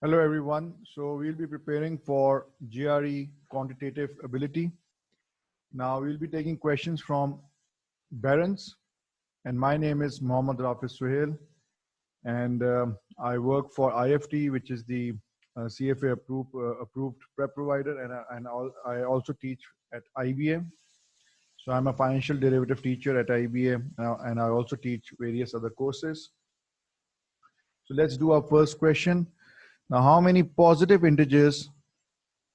Hello everyone. So we'll be preparing for GRE quantitative ability. Now we'll be taking questions from Barron's, and my name is Mohammad Rafiz Suhail, and I work for IFT, which is the CFA approved prep provider, I also teach at IBA. So I'm a financial derivative teacher at IBA, and I also teach various other courses. So let's do our first question. Now, how many positive integers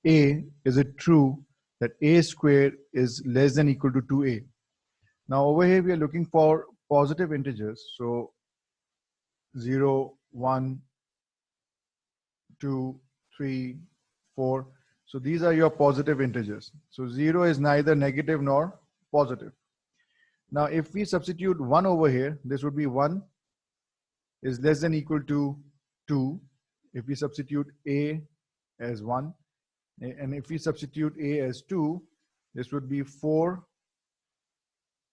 a is it true that a squared is less than equal to 2a? Now, over here, we are looking for positive integers. So 0, 1, 2, 3, 4. So these are your positive integers. So 0 is neither negative nor positive. Now, if we substitute 1 over here, this would be 1 is less than equal to 2. If we substitute a as 1, and if we substitute a as 2, this would be 4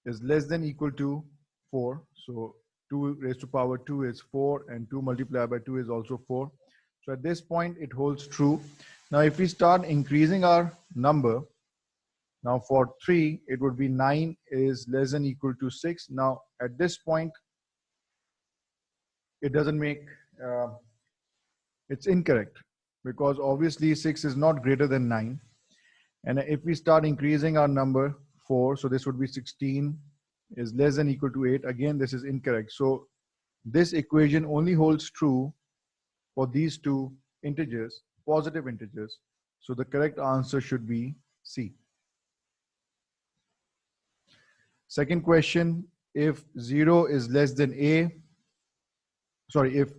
is less than equal to 4. So 2 raised to power 2 is 4, and 2 multiplied by 2 is also 4. So at this point, it holds true. Now, if we start increasing our number, now for 3, it would be 9 is less than equal to 6. Now, at this point, it doesn't make, it's incorrect, because obviously 6 is not greater than 9. And if we start increasing our number 4, so this would be 16 is less than equal to 8. Again, this is incorrect. So this equation only holds true for these two integers, positive integers. So the correct answer should be C. Second question, if 0 is less than A, sorry, if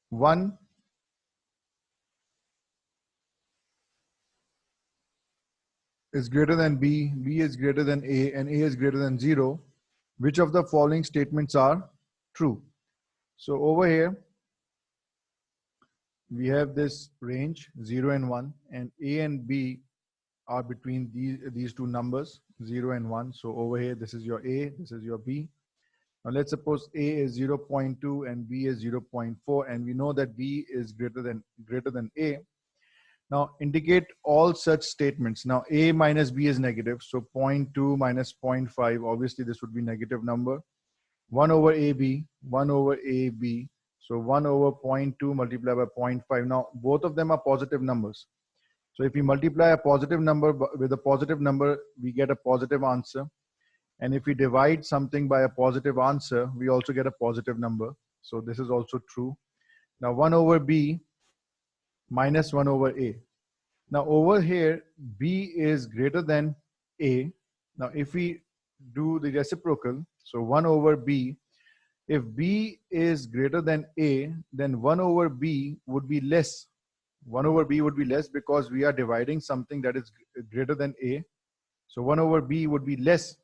1 is greater than B, B is greater than A, and A is greater than 0, which of the following statements are true? So over here, we have this range 0 and 1, and A and B are between these two numbers 0 and 1. So over here, this is your A, this is your B. Now let's suppose A is 0.2 and B is 0.4, and we know that B is greater than A. Now indicate all such statements. Now A minus B is negative, so 0.2 minus 0.5, obviously this would be negative number. 1 over AB, 1 over AB, so 1 over 0.2 multiplied by 0.5. Now both of them are positive numbers. So if we multiply a positive number with a positive number, we get a positive answer. And if we divide something by a positive answer, we also get a positive number. So this is also true. Now 1 over B minus 1 over A. Now over here, B is greater than A. Now if we do the reciprocal, so 1 over B, if B is greater than A, then 1 over B would be less. 1 over B would be less because we are dividing something that is greater than A. So 1 over B would be less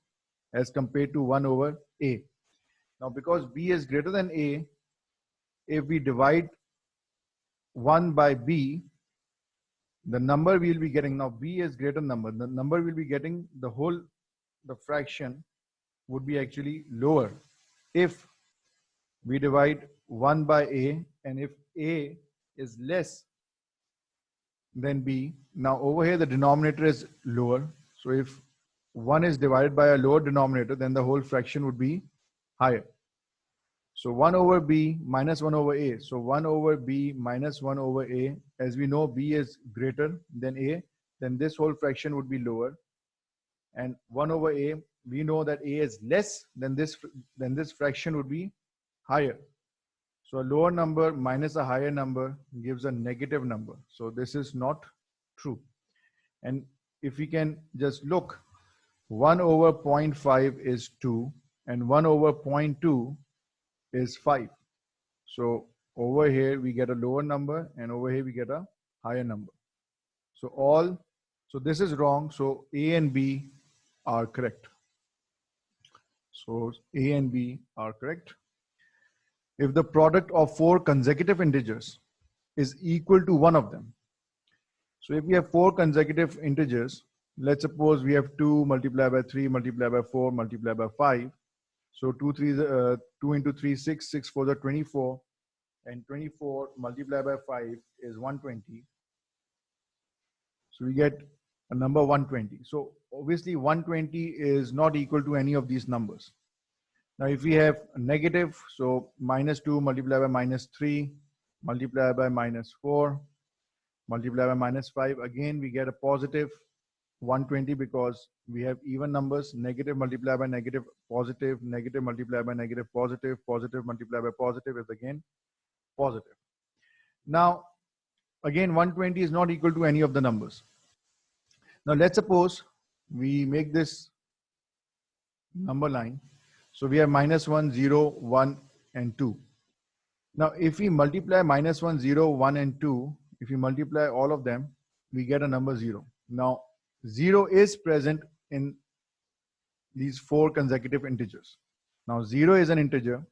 as compared to 1 over A. Now because B is greater than A, if we divide 1 by B, the number we will be getting, now B is greater number, the number we'll be getting, the fraction would be actually lower if we divide 1 by A, and if A is less than B. Now over here, the denominator is lower. So if 1 is divided by a lower denominator, then the whole fraction would be higher. So 1 over B minus 1 over A. So 1 over B minus 1 over A. As we know, B is greater than A, then this whole fraction would be lower. And 1 over A, we know that A is less than this fraction would be higher. So a lower number minus a higher number gives a negative number. So this is not true. And if we can just look, 1 over 0.5 is 2, and 1 over 0.2 is 5. So over here we get a lower number, and over here we get a higher number. So this is wrong. So A and B are correct. So A and B are correct. If the product of 4 consecutive integers is equal to one of them. So if we have 4 consecutive integers, let's suppose we have 2 multiplied by 3 multiplied by 4 multiplied by 5. So 2 into 3, 6, 6 4 is 24. and 24 multiplied by 5 is 120. So we get a number 120. So obviously 120 is not equal to any of these numbers. Now if we have a negative, so -2 multiplied by -3 multiplied by -4 multiplied by -5, again we get a positive 120 because we have even numbers. Negative multiplied by negative, positive, negative multiplied by negative, positive, positive multiplied by positive is again positive. Now again 120 is not equal to any of the numbers. Now let's suppose we make this number line. So we have -1, 0, 1 and 2. Now if we multiply -1, 0, 1 and 2, if we multiply all of them, we get a number 0. Now 0 is present in these 4 consecutive integers. Now 0 is an integer.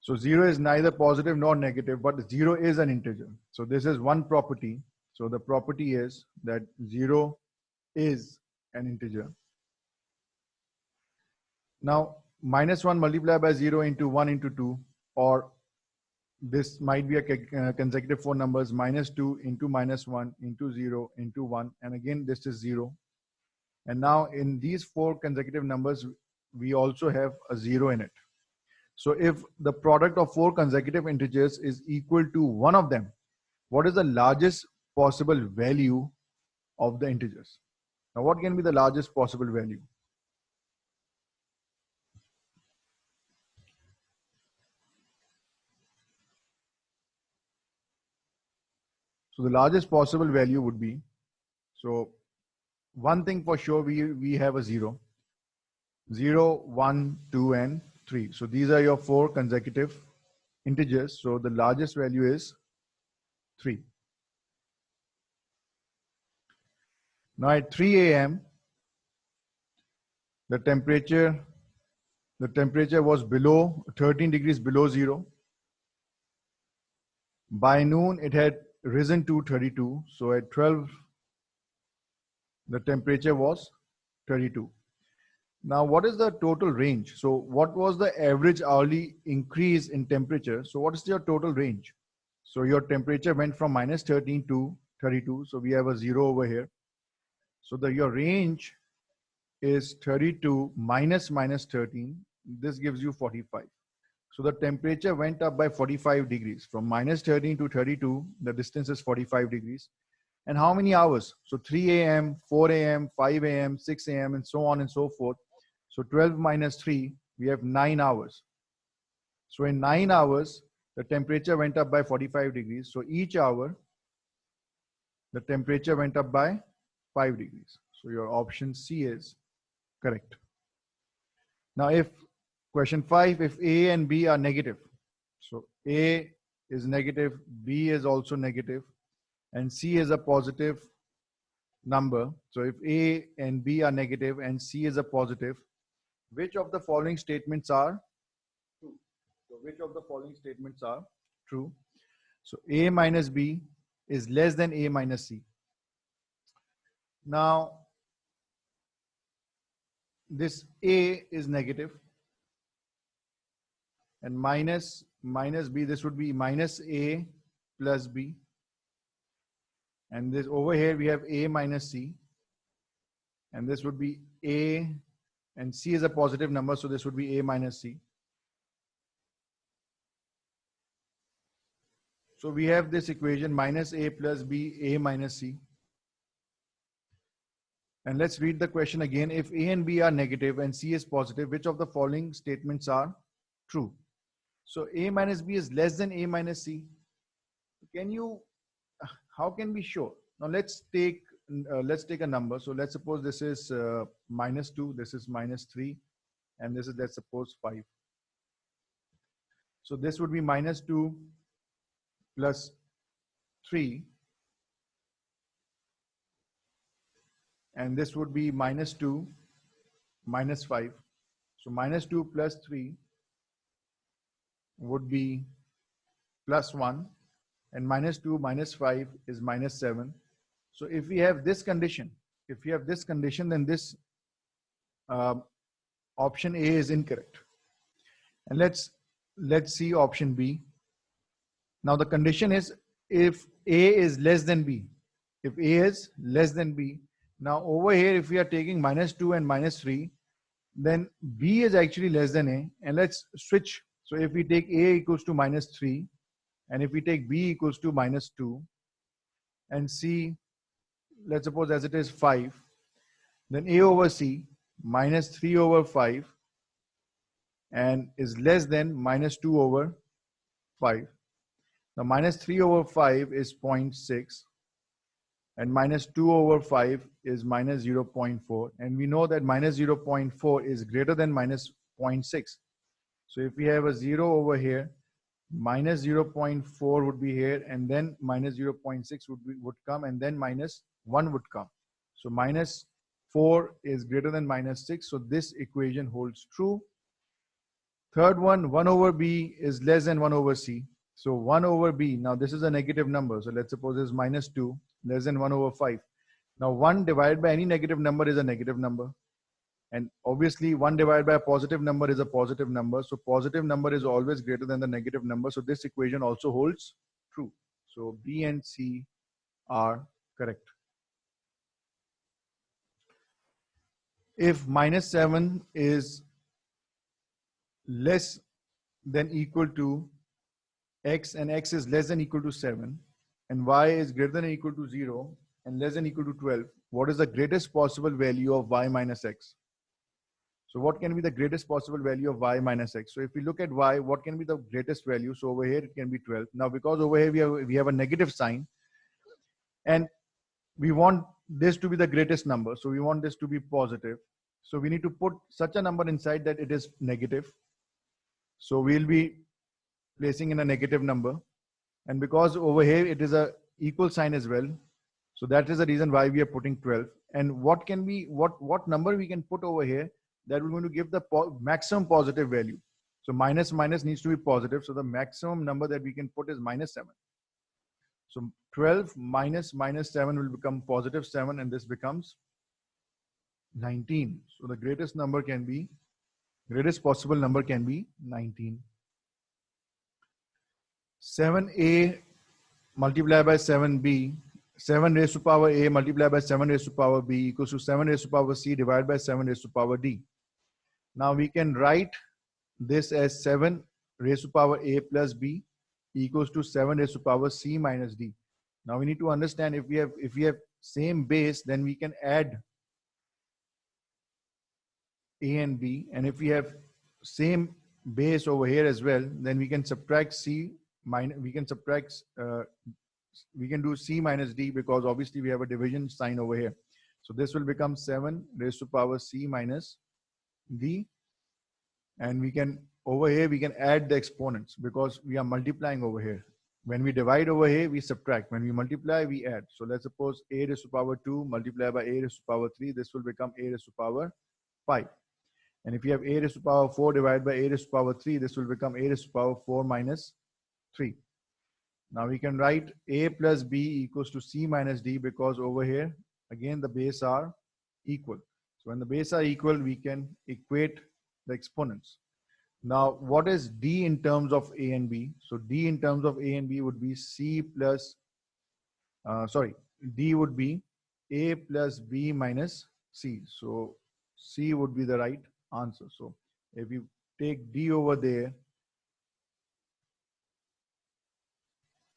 So 0 is neither positive nor negative, but 0 is an integer. So this is one property. So the property is that 0 is an integer. Now -1 multiplied by 0 into 1 into 2, or this might be a consecutive 4 numbers, -2 into -1 into 0 into 1, and again this is 0. And now in these 4 consecutive numbers, we also have a 0 in it. So if the product of 4 consecutive integers is equal to one of them, what is the largest possible value of the integers? Now what can be the largest possible value? So the largest possible value would be, so one thing for sure, we have a 0. 0, 1, 2 and 3. So these are your 4 consecutive integers. So the largest value is 3. Now at 3 a.m., the temperature was below 13 degrees below 0. By noon, it had risen to 32. So at 12, the temperature was 32. Now, what is the total range? So what was the average hourly increase in temperature? So what is your total range? So your temperature went from -13 to 32. So we have a 0 over here. So your range is 32 minus -13. This gives you 45. So the temperature went up by 45 degrees. From -13 to 32, the distance is 45 degrees. And how many hours? So 3 a.m., 4 a.m., 5 a.m., 6 a.m., and so on and so forth. So 12 minus 3, we have 9 hours. So in 9 hours, the temperature went up by 45 degrees. So each hour, the temperature went up by 5 degrees. So your option C is correct. Now if question 5, if A and B are negative, so A is negative, B is also negative, and C is a positive number. So if A and B are negative and C is a positive, which of the following statements are true? So which of the following statements are true? So A minus B is less than A minus C. Now this A is negative, and minus B, this would be minus A plus B. And this over here we have A minus C, and this would be A, and C is a positive number, so this would be A minus C. So we have this equation minus A plus B, A minus C. And let's read the question again. If A and B are negative and C is positive, which of the following statements are true? So A minus B is less than A minus C. How can we show? Now let's take a number. So let's suppose this is -2, this is -3, and this is, let's suppose, 5. So this would be -2 plus 3, and this would be -2 minus 5. So -2 plus 3 would be +1, and -2 minus 5 is -7. So if we have this condition, then this option A is incorrect. And let's see option B. Now the condition is if A is less than B. If A is less than B, now over here if we are taking -2 and -3, then B is actually less than A, and let's switch. So if we take A equals to -3, and if we take B equals to -2, and C, let's suppose as it is 5, then A over C -3 over 5 and is less than -2 over 5. Now -3 over 5 is 0.6 and -2 over 5 is -0.4, and we know that -0.4 is greater than -0.6. So if we have a 0 over here, -0.4 would be here, and then -0.6 would come, and then -1 would come. So -4 is greater than -6, so this equation holds true. Third one, 1 over B is less than 1 over C. So 1 over B, now this is a negative number, so let's suppose it's -2, less than 1 over 5. Now 1 divided by any negative number is a negative number. And obviously 1 divided by a positive number is a positive number. So positive number is always greater than the negative number. So this equation also holds true. So B and C are correct. If -7 is less than equal to X and X is less than equal to 7 and Y is greater than equal to 0 and less than equal to 12, what is the greatest possible value of Y minus X? So what can be the greatest possible value of Y minus X? So if we look at Y, what can be the greatest value? So over here it can be 12. Now because over here we have a negative sign and we want this to be the greatest number. So we want this to be positive. So we need to put such a number inside that it is negative. So we'll be placing in a negative number. And because over here it is a equal sign as well. So that is the reason why we are putting 12. And what can we, what number we can put over here that we're going to give the maximum positive value. So minus needs to be positive. So the maximum number that we can put is -7. So 12 minus -7 will become +7, and this becomes 19. So the greatest possible number can be 19. 7a multiplied by 7b, 7 raised to power a multiplied by 7 raised to power b equals to 7 raised to power c divided by 7 raised to power d. Now we can write this as 7 raised to power a plus b equals to 7 raised to power c minus d. Now we need to understand if we have same base, then we can add a and b, and if we have same base over here as well, then we can subtract c minus, we can do c minus d, because obviously we have a division sign over here. So this will become 7 raised to power c minus d, and we can over here we can add the exponents because we are multiplying over here. When we divide over here, we subtract. When we multiply, we add. So let's suppose a raised to power 2 multiplied by a raised to power 3. This will become a raised to power 5. And if you have a raised to power 4 divided by a raised to power 3, this will become a raised to power 4 minus 3. Now we can write a plus b equals to c minus d, because over here, again, the base are equal. So when the base are equal, we can equate the exponents. Now, what is d in terms of a and b? So d in terms of a and b would be c plus, d would be a plus b minus c. So c would be the right answer. So if you take d over there,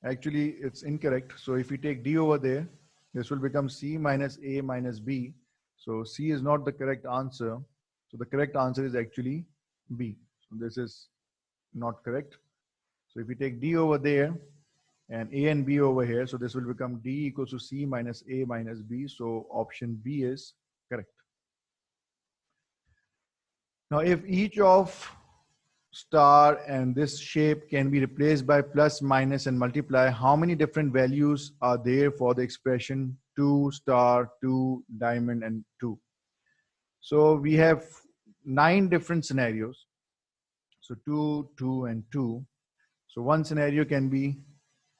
actually it's incorrect. So if we take d over there, this will become c minus a minus b. So c is not the correct answer. So the correct answer is actually b. So this is not correct. So if we take d over there and a and b over here, so this will become d equals to c minus a minus b. So option B is correct. Now if each of star and this shape can be replaced by plus, minus, and multiply, how many different values are there for the expression 2 star, 2 diamond, and 2? So we have 9 different scenarios. So 2, 2, and 2. So one scenario can be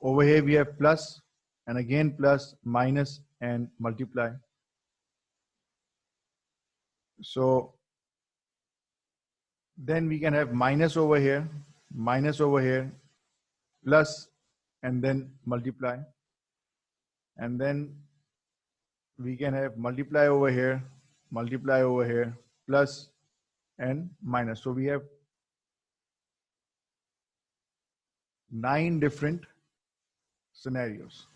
over here we have plus, and again plus, minus, and multiply. So then we can have minus over here, plus and then multiply. And then we can have multiply over here, plus and minus. So we have 9 different scenarios.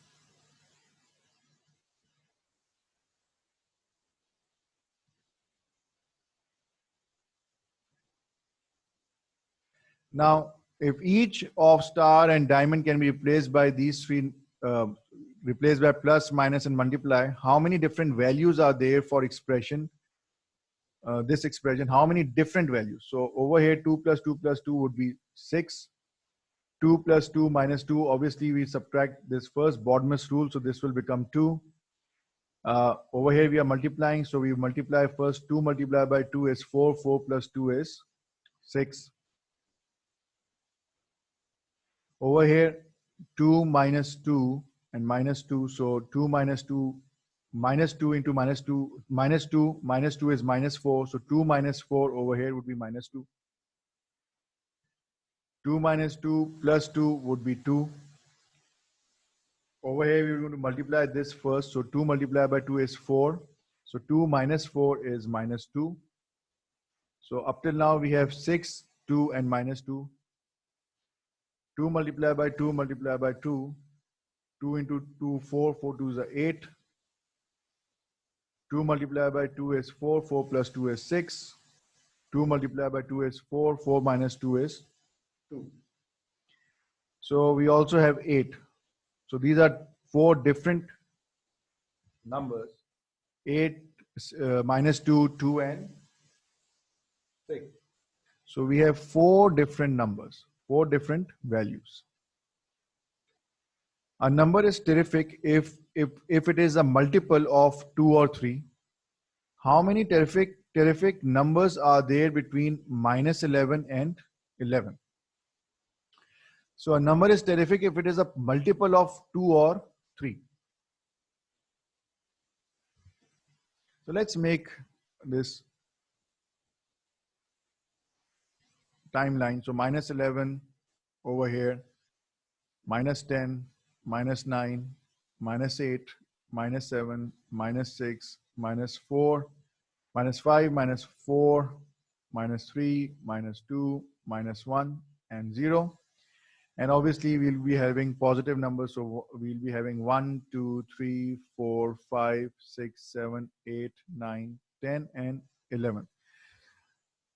Now, if each of star and diamond can be replaced by these three, replaced by plus, minus, and multiply, how many different values are there for expression? This expression, how many different values? So over here, 2 plus 2 plus 2 would be 6. 2 plus 2 minus 2, obviously we subtract this first Bodmer's rule, so this will become 2. Over here we are multiplying, so we multiply first. 2 multiplied by 2 is 4, 4 plus 2 is 6. Over here, 2 minus 2 and minus 2, so 2 minus 2, minus 2 into minus 2, minus 2 is minus 4, so 2 minus 4 over here would be minus 2. 2 minus 2 plus 2 would be 2. Over here, we're going to multiply this first. So 2 multiplied by 2 is 4. So 2 minus 4 is minus 2. So up till now, we have 6, 2, and minus 2. 2 multiplied by 2 multiplied by 2. 2 into 2, 4. 4 2 is 8. 2 multiplied by 2 is 4. 4 plus 2 is 6. 2 multiplied by 2 is 4. 4 minus 2 is 2. So we also have 8. So these are 4 different numbers. 8, minus 2, 2, and 6. So we have 4 different numbers, 4 different values. A number is terrific if it is a multiple of 2 or 3. How many terrific numbers are there between minus 11 and 11? So a number is terrific if it is a multiple of 2 or 3. So let's make this timeline. So minus 11 over here, minus 10, minus 9, minus 8, minus 7, minus 6, minus 4, minus 5, minus 4, minus 3, minus 2, minus 1, and 0. And obviously we'll be having positive numbers. So we'll be having 1, 2, 3, 4, 5, 6, 7, 8, 9, 10, and 11.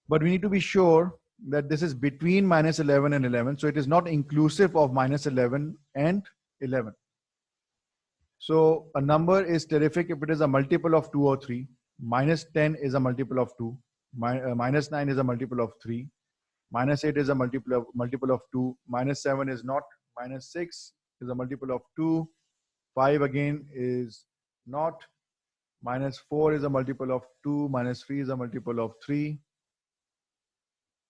But we need to be sure that this is between minus 11 and 11. So it is not inclusive of minus 11 and 11. So a number is terrific if it is a multiple of 2 or 3. Minus 10 is a multiple of 2. Minus 9 is a multiple of 3. Minus 8 is a multiple of 2. Minus 7 is not. Minus 6 is a multiple of 2. 5 again is not. Minus 4 is a multiple of 2. Minus 3 is a multiple of 3.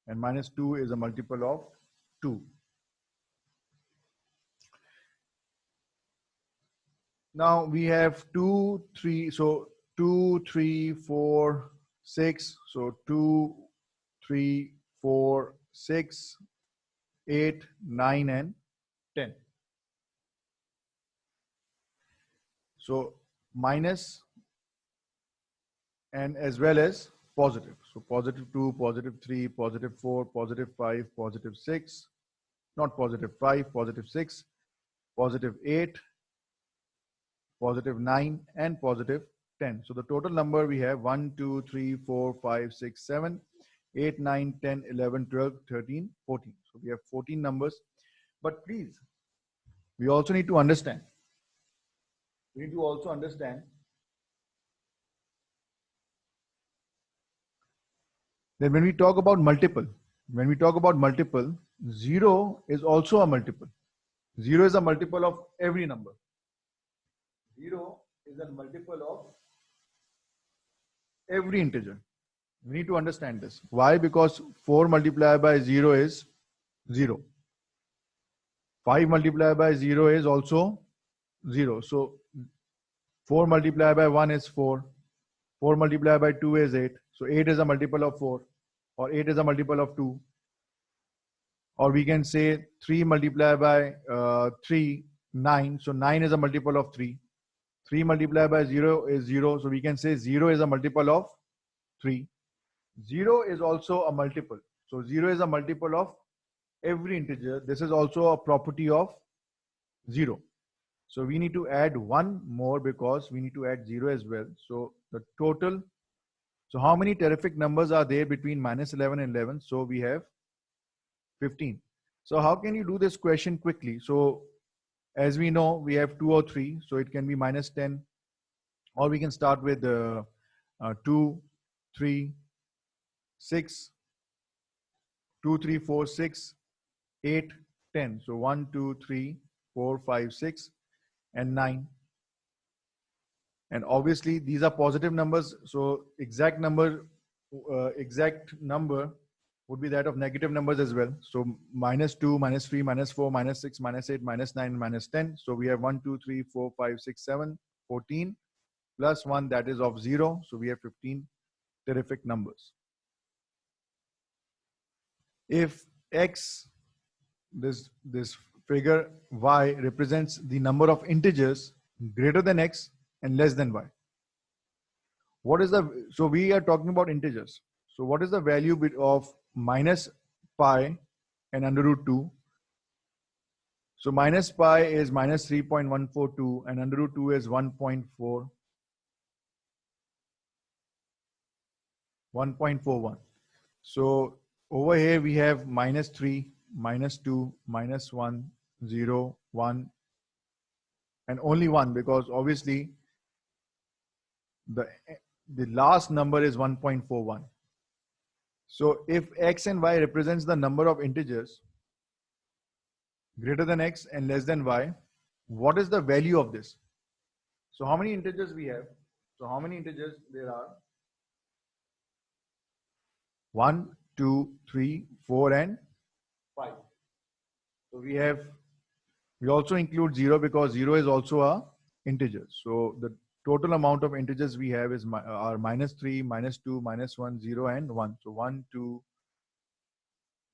And minus 2 is a multiple of 2. Now we have 2, 3. So 2, 3, 4, 6. So 2, 3, 4, 6, 8, 9, and 10. So minus and as well as positive. So positive 2, positive 3, positive 4, positive 5, positive 6, not positive 5, positive 6, positive 8, positive 9, and positive 10. So the total number we have 1, 2, 3, 4, 5, 6, 7, 8, 9, 10, 11, 12, 13, 14. So we have 14 numbers. But please, we also need to understand. We need to also understand that when we talk about multiple, 0 is also a multiple. 0 is a multiple of every number. 0 is a multiple of every integer. We need to understand this. Why? Because 4 multiplied by 0 is 0. 5 multiplied by 0 is also 0. So 4 multiplied by 1 is 4. 4 multiplied by 2 is 8. So 8 is a multiple of 4. Or 8 is a multiple of 2. Or we can say 3 multiplied by 3, 9. So 9 is a multiple of 3. 3 multiplied by 0 is 0. So we can say 0 is a multiple of 3. 0 is also a multiple. So 0 is a multiple of every integer. This is also a property of 0. So we need to add one more because we need to add 0 as well. So the total, so how many terrific numbers are there between minus 11 and 11? So we have 15. So how can you do this question quickly? So as we know, we have 2 or 3. So it can be minus 10, or we can start with 2, 3, 6, 2, 3, 4, 6, 8, 10. So 1, 2, 3, 4, 5, 6, and 9. And obviously these are positive numbers. So exact number would be that of negative numbers as well. So minus 2, minus 3, minus 4, minus 6, minus 8, minus 9, minus 10. So we have 1, 2, 3, 4, 5, 6, 7, 14 plus 1, that is of 0. So we have 15 terrific numbers. If x, this figure y represents the number of integers greater than x and less than y. What is the, so we are talking about integers. So what is the value of minus pi and under root 2? So minus pi is minus 3.142 and under root 2 is 1.41. So over here we have minus 3, minus 2, minus 1, 0, 1, and only 1, because obviously the last number is 1.41. So if x and y represents the number of integers greater than x and less than y, what is the value of this? So how many integers we have? So how many integers there are? 1, 2, 3, 4, and 5. So we also include 0 because 0 is also a integer. So the total amount of integers we have is are minus 3, minus 2, minus 1, 0, and 1. So 1, 2,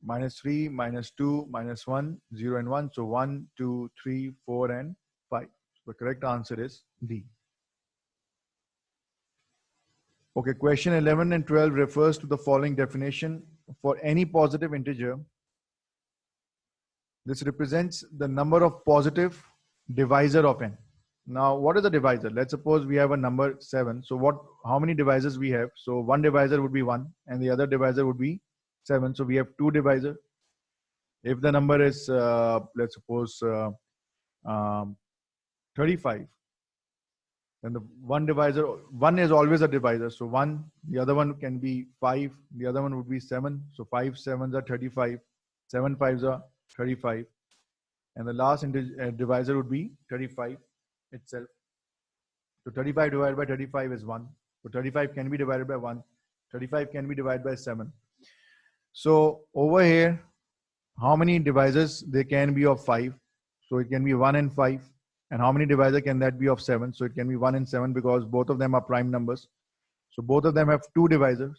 minus 3, minus 2, minus 1, 0, and 1. So 1, 2, 3, 4, and 5. So the correct answer is D. Okay, question 11 and 12 refers to the following definition. For any positive integer, this represents the number of positive divisor of n. Now, what is a divisor? Let's suppose we have a number 7. So how many divisors we have? So one divisor would be 1 and the other divisor would be 7. So we have 2 divisors. If the number is, let's suppose 35, then the one divisor, 1 is always a divisor. So 1, the other one can be 5, the other one would be 7. So 5 7s are 35, 7 5s are 35. And the last divisor would be 35 itself. So 35 divided by 35 is 1. So 35 can be divided by 1. 35 can be divided by 7. So over here, how many divisors there can be of 5? So it can be 1 and 5. And how many divisor can that be of 7? So it can be 1 and 7 because both of them are prime numbers. So both of them have 2 divisors.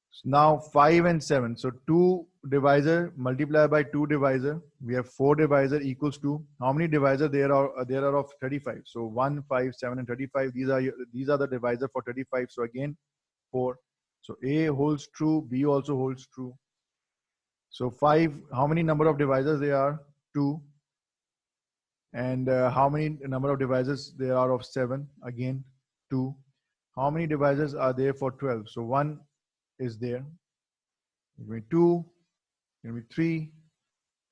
So now 5 and 7. So 2 divisor multiplied by 2 divisor. We have 4 divisor equals to how many divisor there are of 35. So 1, 5, 7, and 35. These are the divisor for 35. So again 4. So A holds true. B also holds true. So 5. How many number of divisors there are? 2. And how many number of divisors there are of 7? Again 2. How many divisors are there for 12? So 1 is there. It can be 2, it can be 3,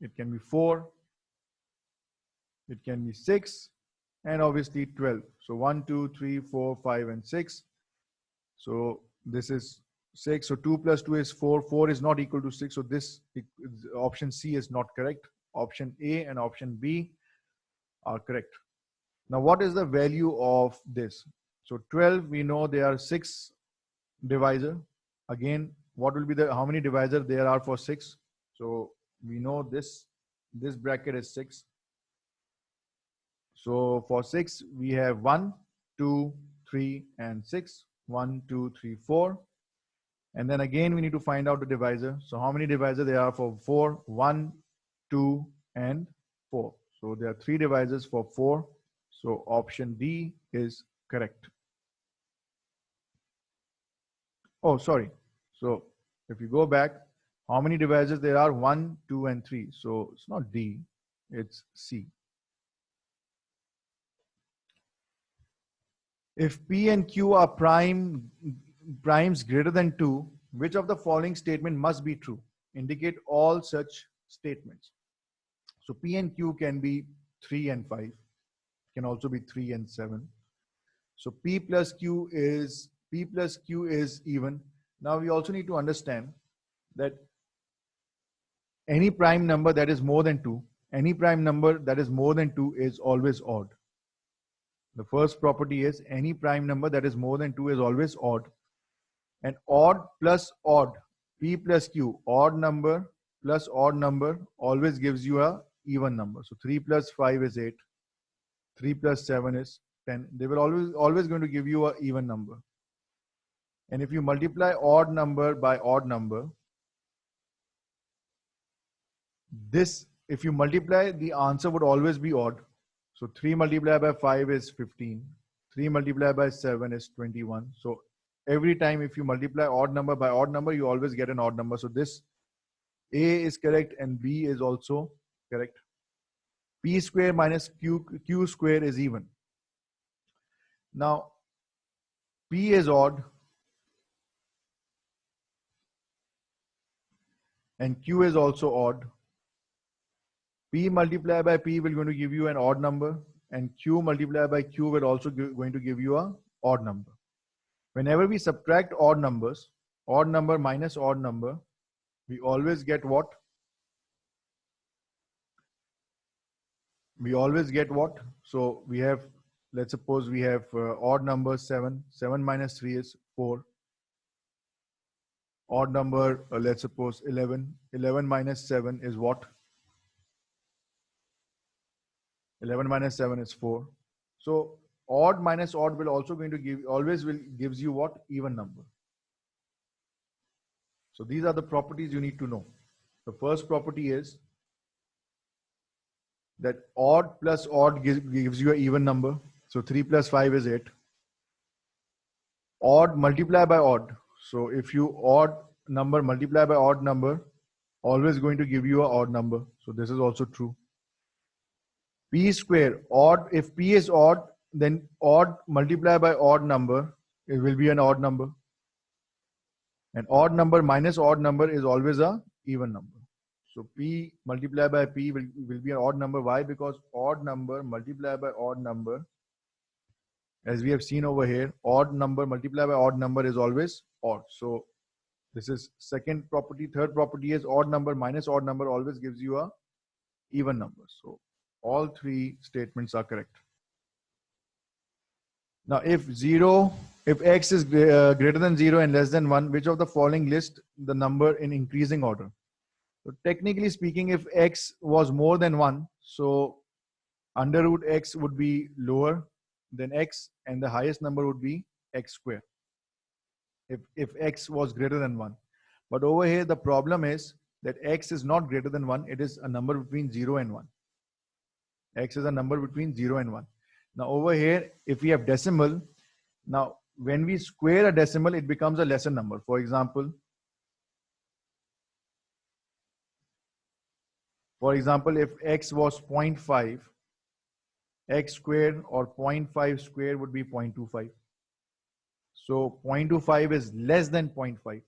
it can be 4, it can be 6, and obviously 12. So 1, 2, 3, 4, 5, and 6. So this is 6. So 2 plus 2 is 4. 4 is not equal to 6. So this option C is not correct. Option A and option B are correct. Now what is the value of this? So 12, we know there are 6 divisor. Again, what will be how many divisor there are for 6? So we know this bracket is 6. So for 6, we have 1, 2, 3, and 6. 1, 2, 3, 4. And then again, we need to find out the divisor. So how many divisors there are for 4? 1, 2, and 4. So there are 3 divisors for 4. So option D is correct. Oh, sorry. So if you go back, how many divisors there are? 1, 2, and 3. So it's not D, it's C. If P and Q are primes greater than 2, which of the following statement must be true? Indicate all such statements. So P and Q can be 3 and 5, can also be 3 and 7. So P plus Q is even. Now we also need to understand that any prime number that is more than 2, is always odd. The first property is any prime number that is more than 2 is always odd. And odd plus odd, P plus Q, odd number plus odd number always gives you a even number. So 3 plus 5 is 8. 3 plus 7 is 10. They will always going to give you a even number. And if you multiply odd number by odd number, if you multiply, the answer would always be odd. So 3 multiplied by 5 is 15. 3 multiplied by 7 is 21. So every time if you multiply odd number by odd number, you always get an odd number. So this A is correct and B is also correct. P square minus Q square is even. Now, P is odd and Q is also odd. P multiplied by P will going to give you an odd number, and Q multiplied by Q will also going to give you a odd number. Whenever we subtract odd numbers, odd number minus odd number, we always get what? We always get what? So we have, let's suppose we have odd number 7. 7 minus 3 is 4. Odd number, let's suppose 11. 11 minus 7 is what? 11 minus 7 is 4. So odd minus odd will also going to gives you what? Even number. So these are the properties you need to know. The first property is that odd plus odd gives you an even number. So 3 plus 5 is 8. Odd multiply by odd. So if you odd number multiply by odd number, always going to give you an odd number. So this is also true. P square, odd, if P is odd, then odd multiplied by odd number, it will be an odd number. And odd number minus odd number is always a even number. So P multiplied by P will be an odd number. Why? Because odd number multiplied by odd number, as we have seen over here, odd number multiplied by odd number is always odd. So this is second property. Third property is odd number minus odd number always gives you a even number. So all 3 statements are correct. Now, if X is greater than 0 and less than 1, which of the following list the number in increasing order? So technically speaking, if X was more than 1, so under root X would be lower than X and the highest number would be X square. If X was greater than 1. But over here, the problem is that X is not greater than 1. It is a number between 0 and 1. X is a number between 0 and 1. Now over here, if we have decimal, now when we square a decimal, it becomes a lesser number. For example, if X was 0.5, X square or 0.5 square would be 0.25. So 0.25 is less than 0.5.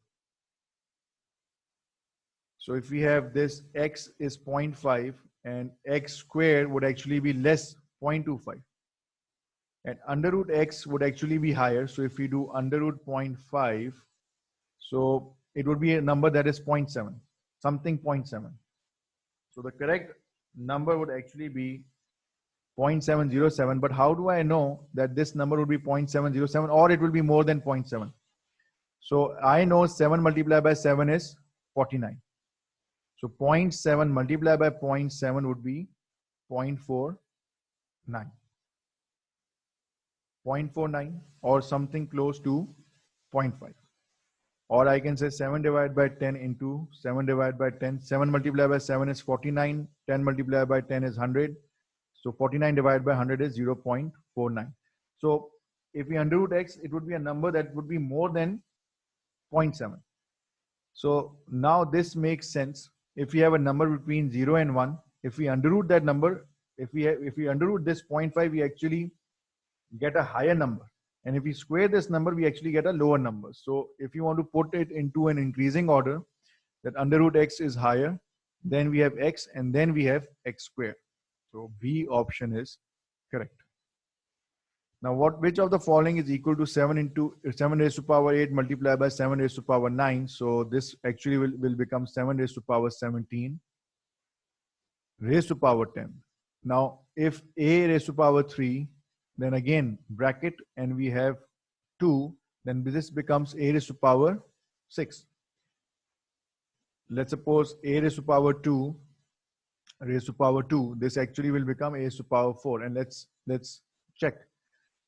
So if we have this, X is 0.5 and X square would actually be less 0.25. And under root X would actually be higher. So if we do under root 0.5, so it would be a number that is 0.7, something 0.7. So the correct number would actually be 0.707. But how do I know that this number would be 0.707 or it will be more than 0.7? So I know 7 multiplied by 7 is 49. So 0.7 multiplied by 0.7 would be 0.49. 0.49 or something close to 0.5. Or I can say 7 divided by 10 into 7 divided by 10. 7 multiplied by 7 is 49. 10 multiplied by 10 is 100. So 49 divided by 100 is 0.49. So if we under root x, it would be a number that would be more than 0.7. So now this makes sense. If we have a number between 0 and 1, if we underroot that number, if we underroot this 0.5, we actually get a higher number. And if we square this number, we actually get a lower number. So if you want to put it into an increasing order, that under root x is higher, then we have x, and then we have x squared. So B option is correct. Now which of the following is equal to 7 raised to power 8 multiplied by 7 raised to power 9? So this actually will become 7 raised to power 17 raised to power 10. Now if a raised to power 3, then again bracket, and we have 2, then this becomes a raised to power 6. Let's suppose a raised to power 2 raised to power 2, this actually will become a raised to power 4. And let's check.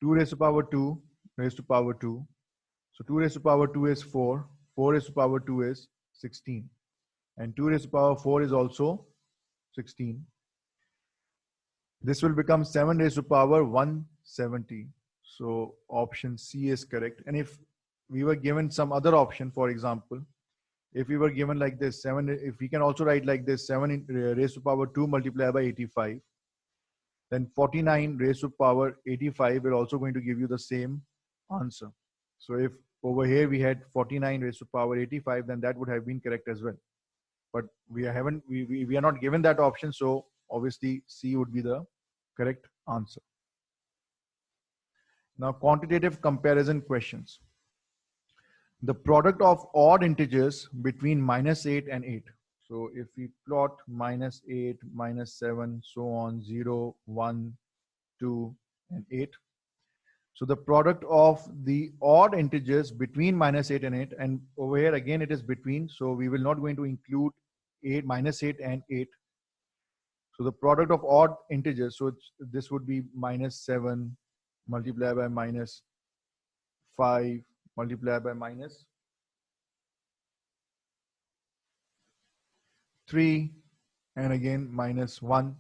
2 raised to power 2 raised to power 2. So 2 raised to power 2 is 4. 4 raised to power 2 is 16. And 2 raised to power 4 is also 16. This will become 7 raised to power 170. So option C is correct. And if we were given some other option, for example, if we were given like this, 7, if we can also write like this, 7 raised to power 2 multiplied by 85, then 49 raised to power 85 will also going to give you the same answer. So if over here we had 49 raised to power 85, then that would have been correct as well. But we are not given that option, so obviously C would be the correct answer. Now quantitative comparison questions. The product of odd integers between -8 and 8. So if we plot -8, -7, so on, 0, 1, 2, and 8. So the product of the odd integers between -8 and 8, and over here again it is between, so we will not going to include -8 and 8. So the product of odd integers, so this would be -7 multiplied by -5 multiplied by -3, and again -1.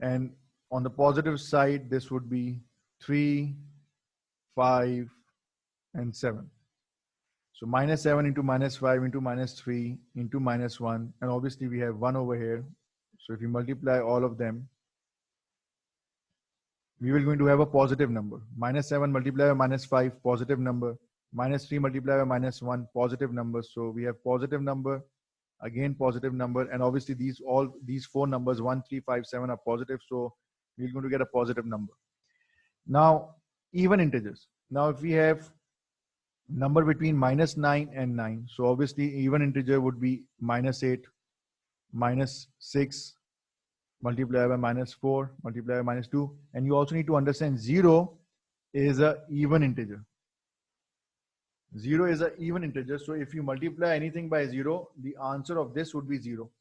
And on the positive side, this would be 3, 5, and 7. So -7 into -5 into -3 into -1, and obviously we have 1 over here. So if you multiply all of them, we will going to have a positive number. -7 multiplied by -5, positive number. -3 multiplied by -1, positive number. So we have positive number, again positive number, and obviously these 4 numbers 1, 3, 5, 7 are positive. So we're going to get a positive number. Now even integers. Now if we have number between -9 and 9, so obviously even integer would be -8, -6 multiplied by -4 multiplied by -2. And you also need to understand 0 is a even integer. 0 is an even integer. So if you multiply anything by 0, the answer of this would be 0.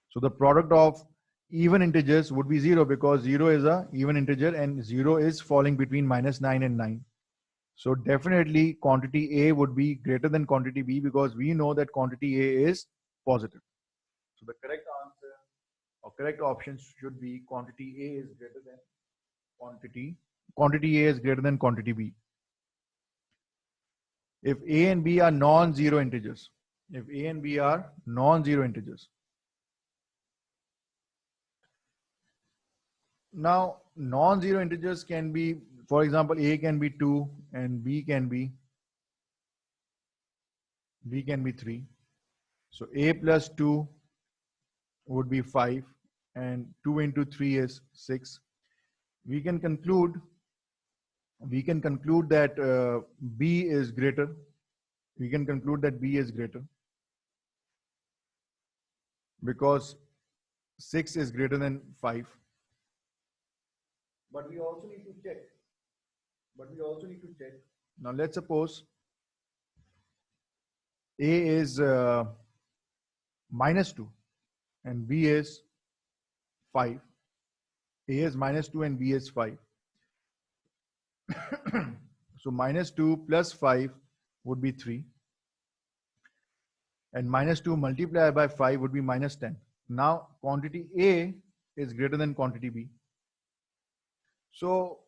So the product of even integers would be 0, because 0 is an even integer and 0 is falling between -9 and 9. So definitely quantity A would be greater than quantity B, because we know that quantity A is positive. So the correct answer or correct option should be quantity A is greater than quantity A is greater than quantity B. If A and B are non-zero integers, if A and B are non-zero integers. Now non-zero integers can be, for example, A can be 2 and B can be 3. So A plus 2 would be 5, and 2 into 3 is 6. We can conclude that B is greater. We can conclude that B is greater because 6 is greater than 5. But we also need to check. Now let's suppose A is -2 and B is 5. A is -2 and B is 5. So minus 2 plus 5 would be 3. And minus 2 multiplied by 5 would be minus 10. Now quantity A is greater than quantity B. So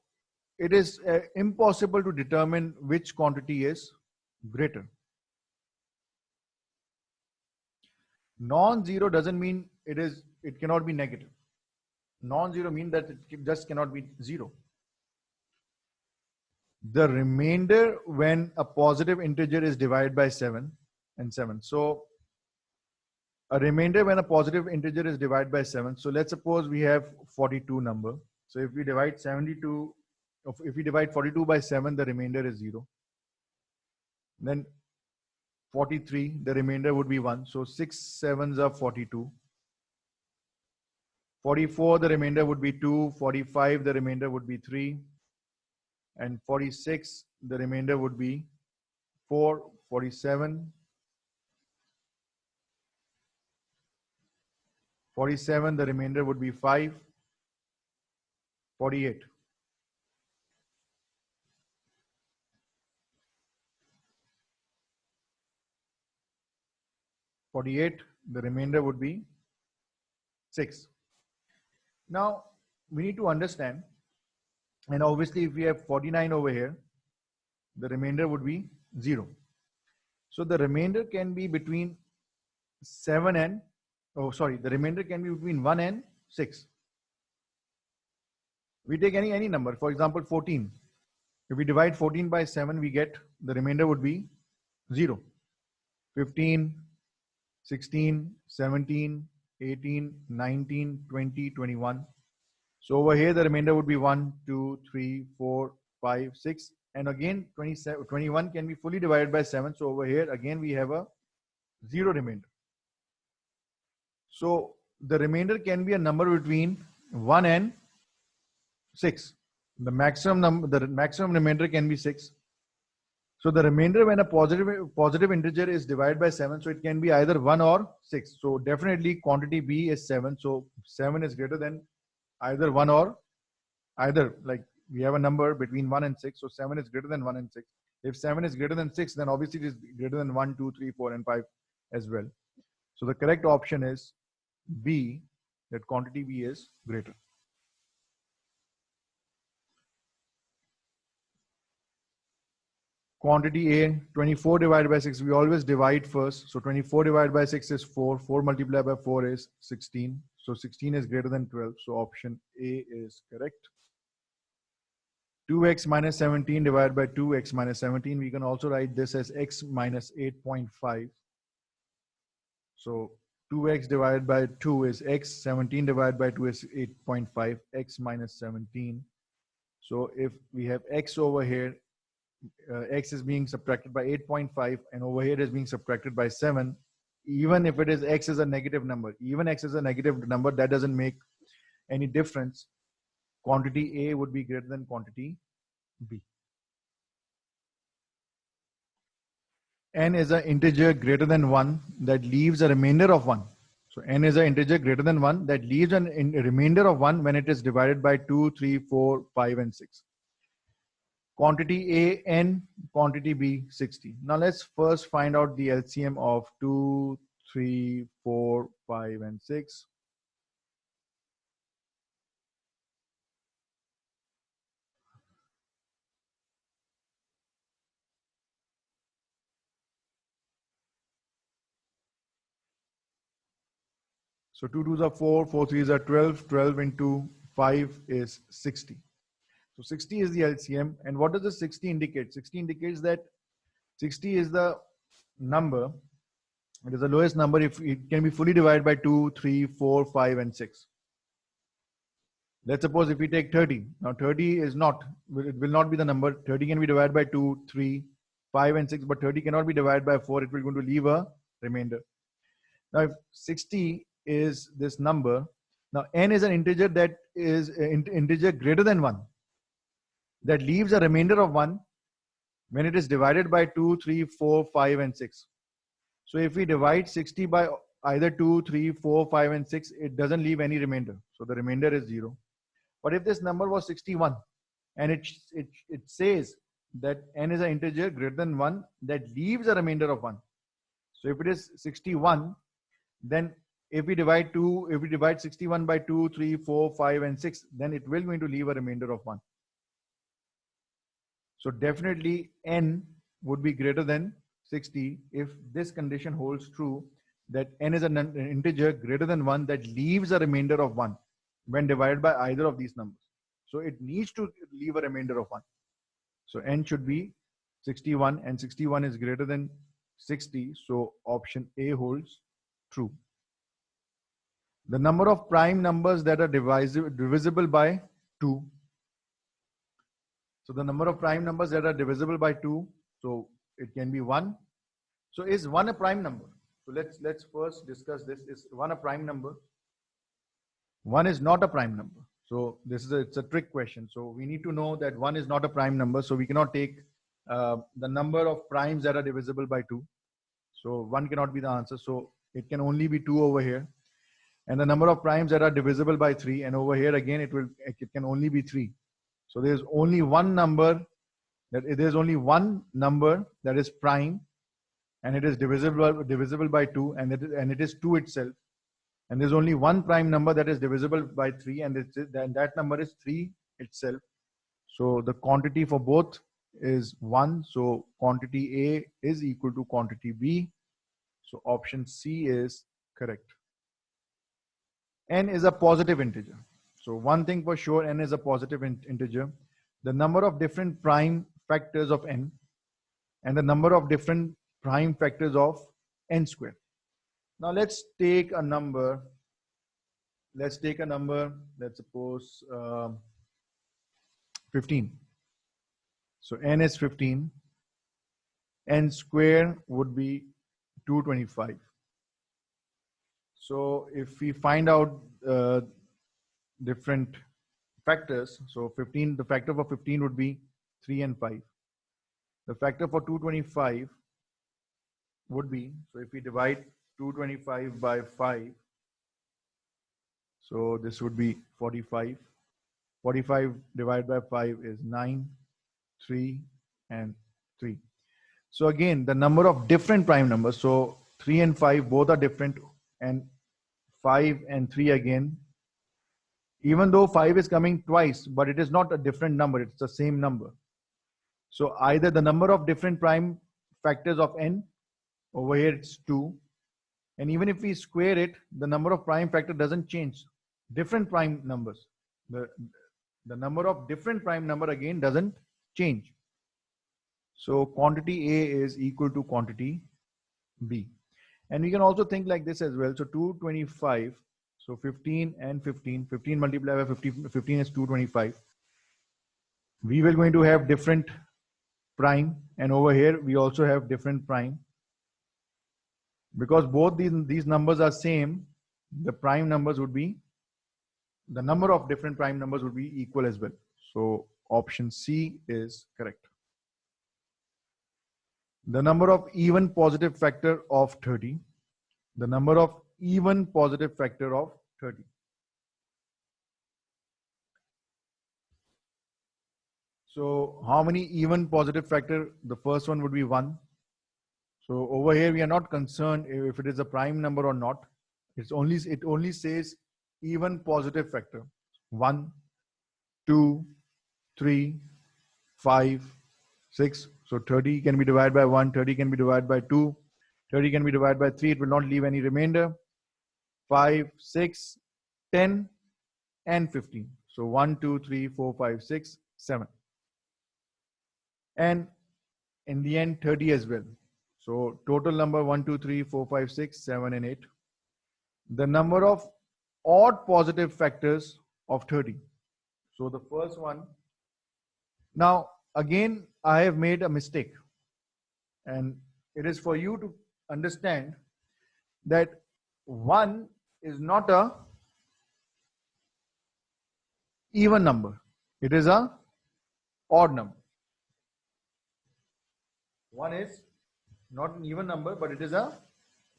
it is impossible to determine which quantity is greater. Non-zero doesn't mean it cannot be negative. Non-zero means that it just cannot be zero. The remainder when a positive integer is divided by 7 and 7. So a remainder when a positive integer is divided by 7. So let's suppose we have 42 number. So if we divide 42 by 7, the remainder is 0. Then 43, the remainder would be 1. So 6 sevens are 42. 44, the remainder would be 2. 45, the remainder would be 3. And 46, the remainder would be 4. 47. 47, the remainder would be 5. 48. 48, the remainder would be 6. Now, we need to understand, and obviously if we have 49 over here, the remainder would be 0. So the remainder can be between 7 and, the remainder can be between 1 and 6. We take any number, for example, 14. If we divide 14 by 7, we get the remainder would be 0. 15, 16, 17, 18, 19, 20, 21. So over here, the remainder would be 1, 2, 3, 4, 5, 6. And again, 21 can be fully divided by 7. So over here, again, we have a 0 remainder. So the remainder can be a number between 1 and 6. The maximum remainder can be 6. So the remainder when a positive integer is divided by 7, so it can be either 1 or 6. So definitely quantity B is 7. So 7 is greater than either 1 or either, like we have a number between 1 and 6. So 7 is greater than 1 and 6. If 7 is greater than 6, then obviously it is greater than 1, 2, 3, 4, and 5 as well. So the correct option is B, that quantity B is greater. Quantity A, 24 divided by 6, we always divide first. So 24 divided by 6 is 4. 4 multiplied by 4 is 16. So 16 is greater than 12. So option A is correct. 2x minus 17 divided by 2x minus 17. We can also write this as x minus 8.5. So 2x divided by 2 is x. 17 divided by 2 is 8.5. X minus 17. So if we have x over here, x is being subtracted by 8.5 and over here is being subtracted by 7. Even if it is x is a negative number, that doesn't make any difference. Quantity A would be greater than quantity B. N is an integer greater than 1 that leaves a remainder of 1. So n is an integer greater than 1 that leaves a remainder of 1 when it is divided by 2, 3, 4, 5, and 6. Quantity A, n, quantity B, 60. Now let's first find out the LCM of 2, 3, 4, 5, and 6. So 2 2s are 4, 4 3s are 12, 12 into 5 is 60. So 60 is the LCM. And what does the 60 indicate? 60 indicates that 60 is the number. It is the lowest number if it can be fully divided by 2, 3, 4, 5, and 6. Let's suppose if we take 30. Now 30 is not, it will not be the number. 30 can be divided by 2, 3, 5, and 6, but 30 cannot be divided by 4. It will going to leave a remainder. Now if 60 is this number, now n is an integer that is an integer greater than 1. That leaves a remainder of 1 when it is divided by 2, 3, 4, 5, and 6. So if we divide 60 by either 2, 3, 4, 5, and 6, it doesn't leave any remainder. So the remainder is 0. But if this number was 61 and it says that n is an integer greater than 1 that leaves a remainder of 1. So if it is 61, then if we divide 61 by 2, 3, 4, 5, and 6, then it will going to leave a remainder of 1. So definitely n would be greater than 60 if this condition holds true, that n is an integer greater than 1 that leaves a remainder of 1 when divided by either of these numbers. So it needs to leave a remainder of 1. So n should be 61, and 61 is greater than 60. So option A holds true. The number of prime numbers that are divisible by 2. So the number of prime numbers that are divisible by 2, so it can be 1. So is 1 a prime number? So let's first discuss this. Is 1 a prime number? 1 is not a prime number. So it's a trick question. So we need to know that 1 is not a prime number. So we cannot take the number of primes that are divisible by 2. So 1 cannot be the answer. So it can only be 2 over here. And the number of primes that are divisible by 3, and over here again it can only be 3. So there's only one number that is prime, and it is divisible by 2, and it is 2 itself. And there's only one prime number that is divisible by 3, and that number is 3 itself. So the quantity for both is 1. So quantity A is equal to quantity B. So option C is correct. N is a positive integer. So one thing for sure, n is a positive integer. The number of different prime factors of n and the number of different prime factors of n squared. Now let's take a number. Let's suppose 15. So n is 15. N square would be 225. So if we find out different factors, so 15, the factor for 15 would be 3 and 5. The factor for 225 would be, so if we divide 225 by 5, so this would be 45. 45 divided by 5 is 9, 3, and 3. So again, the number of different prime numbers, so 3 and 5 both are different, and 5 and 3 again, even though 5 is coming twice, but it is not a different number, it's the same number. So either the number of different prime factors of n, over here it's 2, and even if we square it, the number of prime factor doesn't change. Different prime numbers, the number of different prime number again doesn't change. So quantity A is equal to quantity B. And we can also think like this as well. So 225, so 15 and 15, 15 multiplied by 15 is 225. We were going to have different prime, and over here we also have different prime. Because both these numbers are same, the prime numbers would be, the number of different prime numbers would be equal as well. So option C is correct. The number of even positive factor of 30. The number of even positive factor of 30. So how many even positive factor? The first one would be 1. So over here we are not concerned if it is a prime number or not. It only says even positive factor. 1, 2, 3, 5, 6. So 30 can be divided by 1, 30 can be divided by 2, 30 can be divided by 3. It will not leave any remainder. 5, 6, 10, and 15. So 1, 2, 3, 4, 5, 6, 7. And in the end, 30 as well. So total number 1, 2, 3, 4, 5, 6, 7, and 8. The number of odd positive factors of 30. So the first one. Now, again, I have made a mistake. And it is for you to understand that 1 is not a even number. It is a odd number. 1 is not an even number, but it is a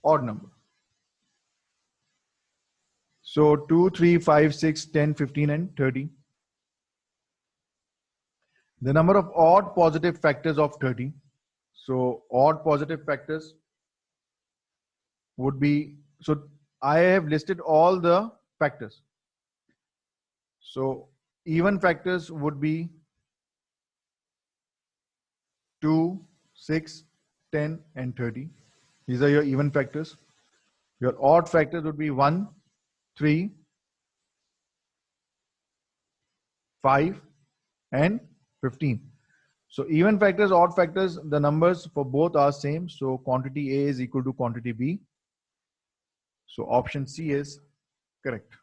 odd number. So 2, 3, 5, 6, 10, 15, and 30. The number of odd positive factors of 30. So odd positive factors would be, so I have listed all the factors. So even factors would be 2, 6, 10, and 30. These are your even factors. Your odd factors would be 1, 3, 5, and 15. So even factors, odd factors, the numbers for both are same. So quantity A is equal to quantity B. So option C is correct.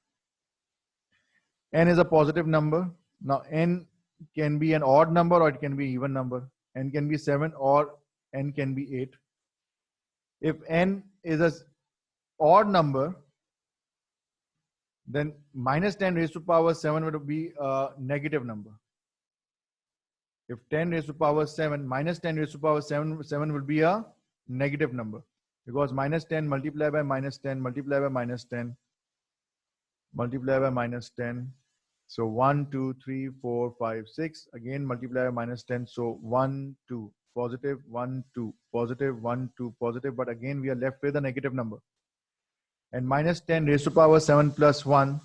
N is a positive number. Now N can be an odd number or it can be even number. N can be 7 or N can be 8. If N is an odd number, then minus 10 raised to power 7 would be a negative number. If 10 raised to power 7 minus 10 raised to power 7 will be a negative number, because minus 10 multiplied by minus 10 multiplied by minus 10 multiplied by minus 10. So 1, 2, 3, 4, 5, 6. Again multiply by minus 10. So 1, 2, positive, 1, 2, positive, 1, 2, positive. But again we are left with a negative number. And minus 10 raised to power 7 plus 1,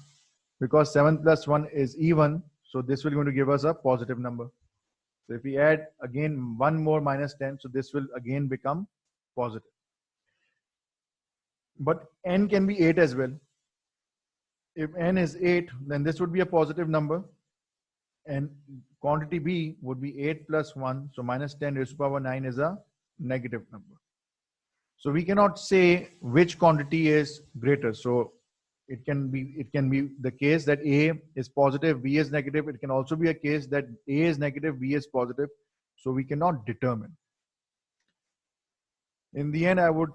because 7 plus 1 is even. So this will going to give us a positive number. So if we add again one more minus 10, so this will again become positive. But N can be 8 as well. If N is 8, then this would be a positive number. And quantity B would be 8 plus 1. So minus 10 raised to power 9 is a negative number. So we cannot say which quantity is greater. So it can be the case that A is positive, B is negative. It can also be a case that A is negative, B is positive. So we cannot determine. In the end, I would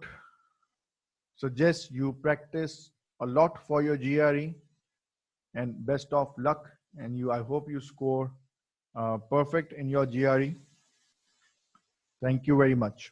suggest you practice a lot for your GRE, and best of luck. And I hope you score perfect in your GRE. Thank you very much.